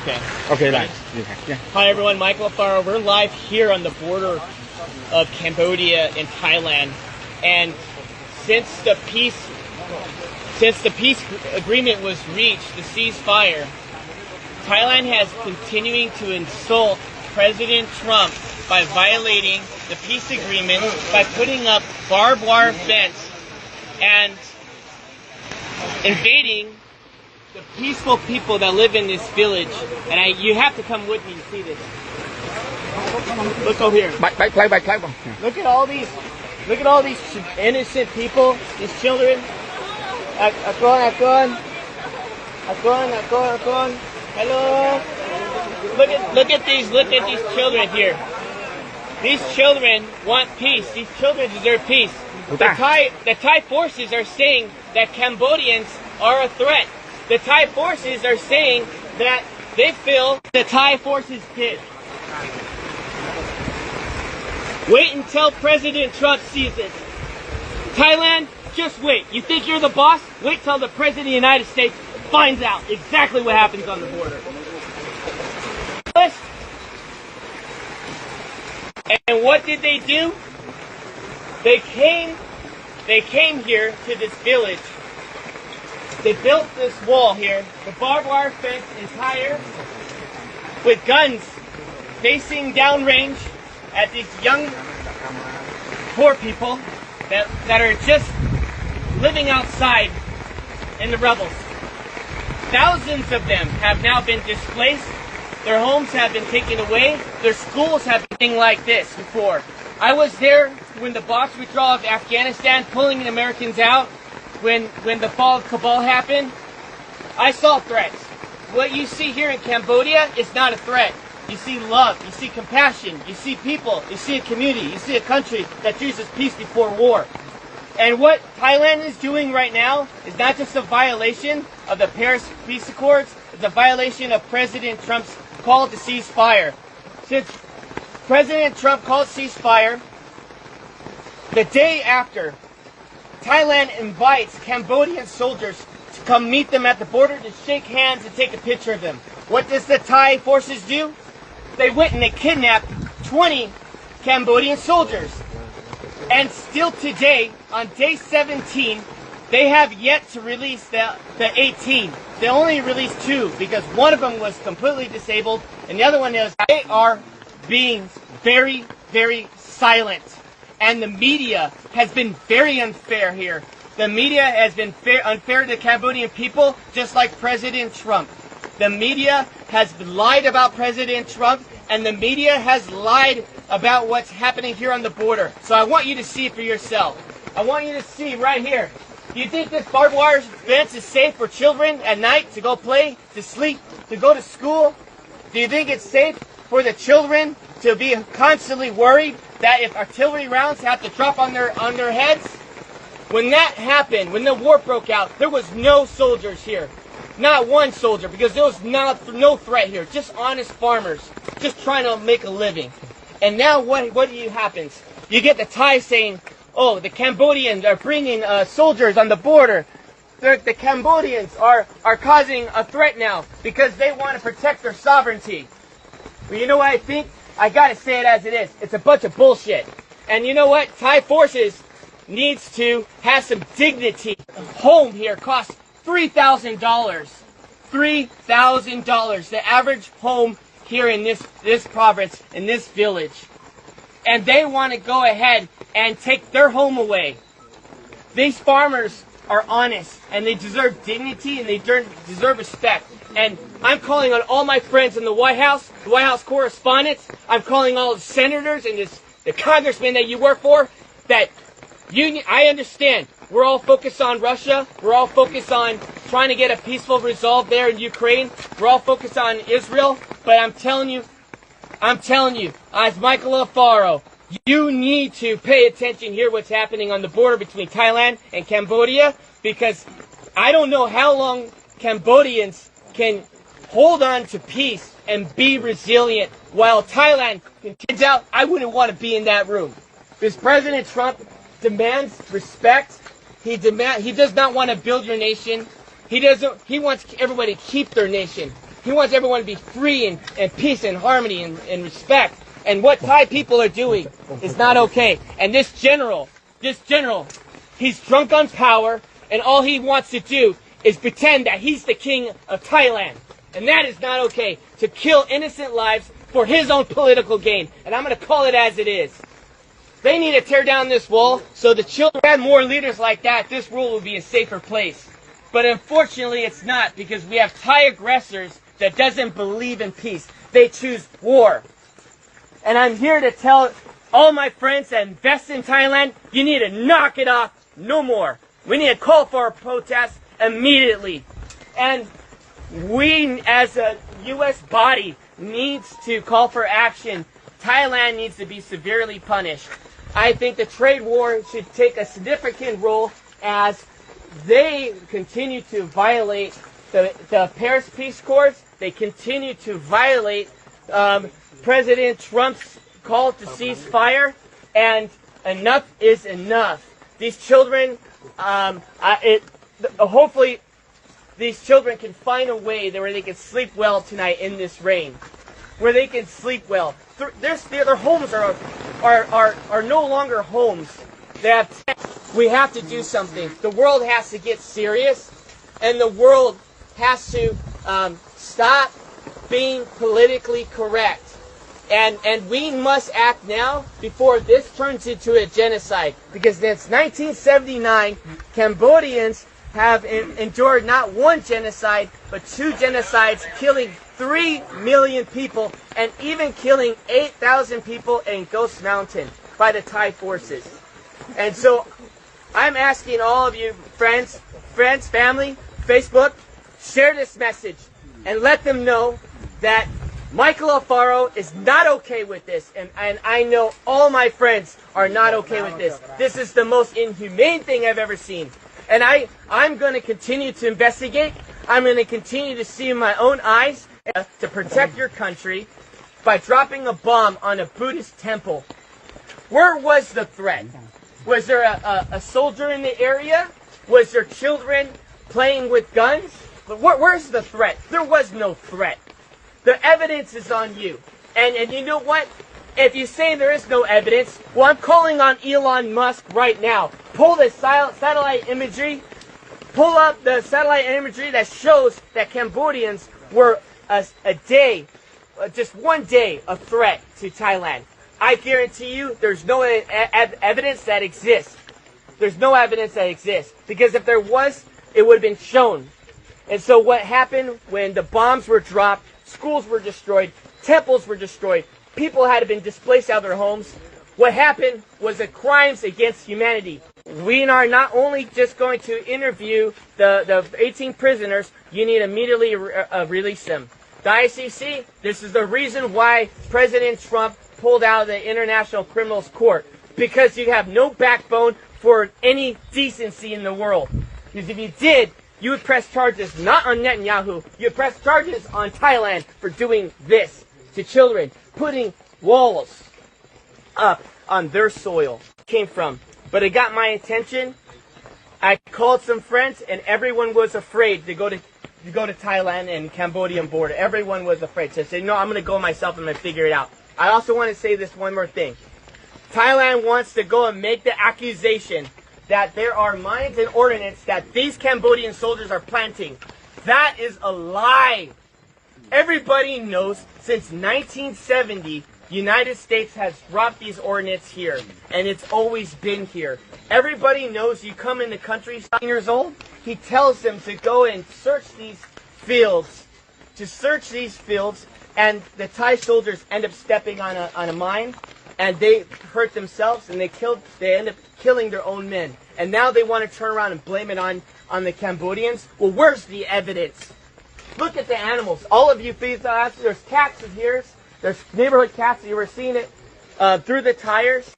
Okay. Okay, right. Yeah. Hi everyone, Michael Alfaro. We're live here on the border of Cambodia and Thailand, and since the peace agreement was reached, the ceasefire, Thailand has continuing to insult President Trump by violating the peace agreement by putting up barbed wire fence and invading the peaceful people that live in this village. And you have to come with me to see this. Look over here. Look at all these innocent people, these children. Akon. Hello. Look at these children here. These children want peace. These children deserve peace. The Thai forces are saying that Cambodians are a threat. The Thai forces are saying that they feel the Thai forces did. Wait until President Trump sees it. Thailand, just wait. You think you're the boss? Wait till the President of the United States finds out exactly what happens on the border. And what did they do? They came here to this village. They built this wall here, the barbed wire fence entire, with guns facing downrange at these young, poor people that are just living outside in the rebels. Thousands of them have now been displaced. Their homes have been taken away. Their schools have been like this before. I was there when the Box withdrawal of Afghanistan, pulling the Americans out, when the fall of Kabul happened. I saw threats. What you see here in Cambodia is not a threat. You see love, you see compassion, you see people, you see a community, you see a country that chooses peace before war. And what Thailand is doing right now is not just a violation of the Paris Peace Accords, it's a violation of President Trump's call to ceasefire. Since President Trump called ceasefire, the day after, Thailand invites Cambodian soldiers to come meet them at the border to shake hands and take a picture of them. What does the Thai forces do? They went and they kidnapped 20 Cambodian soldiers. And still today, on day 17, they have yet to release the 18. They only released 2 because one of them was completely disabled and the other one is. They are being very, very silent. And the media has been very unfair here. The media has been unfair to the Cambodian people, just like President Trump. The media has lied about President Trump, and the media has lied about what's happening here on the border. So I want you to see for yourself. I want you to see right here. Do you think this barbed wire fence is safe for children at night to go play, to sleep, to go to school? Do you think it's safe for the children to be constantly worried that if artillery rounds have to drop on their heads? When that happened, when the war broke out, there was no soldiers here. Not one soldier, because there was no threat here. Just honest farmers, just trying to make a living. And now what happens? You get the Thai saying, oh, the Cambodians are bringing soldiers on the border. The Cambodians are causing a threat now because they want to protect their sovereignty. Well, you know what I think? I gotta say it as it is. It's a bunch of bullshit. And you know what? Thai forces needs to have some dignity. A home here costs $3,000. $3,000. The average home here in this province, in this village. And they want to go ahead and take their home away. These farmers are honest, and they deserve dignity, and they deserve respect. And I'm calling on all my friends in the White House correspondents. I'm calling all the senators and the congressmen that you work for. That I understand. We're all focused on Russia. We're all focused on trying to get a peaceful resolve there in Ukraine. We're all focused on Israel. But I'm telling you, as Michael Alfaro, you need to pay attention here what's happening on the border between Thailand and Cambodia, because I don't know how long Cambodians can hold on to peace and be resilient while Thailand continues out. I wouldn't want to be in that room. Because President Trump demands respect. He does not want to build your nation. He wants everybody to keep their nation. He wants everyone to be free and peace and harmony and respect. And what Thai people are doing is not okay. And this general, he's drunk on power, and all he wants to do is pretend that he's the king of Thailand. And that is not okay, to kill innocent lives for his own political gain. And I'm going to call it as it is. They need to tear down this wall so the children had more leaders like that. This world will be a safer place. But unfortunately, it's not, because we have Thai aggressors that doesn't believe in peace. They choose war. And I'm here to tell all my friends that invest in Thailand, you need to knock it off no more. We need to call for a protest immediately. And we, as a U.S. body, needs to call for action. Thailand needs to be severely punished. I think the trade war should take a significant role as they continue to violate the Paris Peace Accords. They continue to violate President Trump's call to cease fire, and enough is enough. These children, hopefully, these children can find a way where they can sleep well tonight in this rain, where they can sleep well. Their homes are no longer homes. We have to do something. The world has to get serious, and the world has to stop being politically correct. And we must act now before this turns into a genocide. Because since 1979, Cambodians have endured not one genocide, but 2 genocides, killing 3 million people, and even killing 8,000 people in Ghost Mountain by the Thai forces. And so I'm asking all of you friends, family, Facebook, share this message and let them know that Michael Alfaro is not okay with this, and I know all my friends are not okay with this. This is the most inhumane thing I've ever seen. And I'm going to continue to investigate. I'm going to continue to see in my own eyes to protect your country by dropping a bomb on a Buddhist temple. Where was the threat? Was there a soldier in the area? Was there children playing with guns? Where's the threat? There was no threat. The evidence is on you. And you know what? If you say there is no evidence, well, I'm calling on Elon Musk right now. Pull the satellite imagery. Pull up the satellite imagery that shows that Cambodians were just one day, a threat to Thailand. I guarantee you there's no evidence that exists. There's no evidence that exists. Because if there was, it would have been shown. And so what happened when the bombs were dropped, schools were destroyed, temples were destroyed, people had been displaced out of their homes, what happened was the crimes against humanity. We are not only just going to interview the 18 prisoners, you need to immediately release them. The ICC, this is the reason why President Trump pulled out of the International Criminals Court. Because you have no backbone for any decency in the world. Because if you did, you would press charges not on Netanyahu, you would press charges on Thailand for doing this to children, putting walls up on their soil. Came from. But it got my attention. I called some friends, and everyone was afraid to go to Thailand and Cambodian border. Everyone was afraid. So I said, no, I'm going to go myself and I'm going to figure it out. I also want to say this one more thing. Thailand wants to go and make the accusation that there are mines and ordnance that these Cambodian soldiers are planting. That is a lie. Everybody knows since 1970, United States has dropped these ordnance here, and it's always been here. Everybody knows you come in the country 7 years old, he tells them to go and search these fields, and the Thai soldiers end up stepping on a mine, and they hurt themselves, and they end up killing their own men. And now they want to turn around and blame it on the Cambodians. Well, where's the evidence? Look at the animals. All of you please ask. There's cats in here. There's neighborhood cats. You were seeing it through the tires.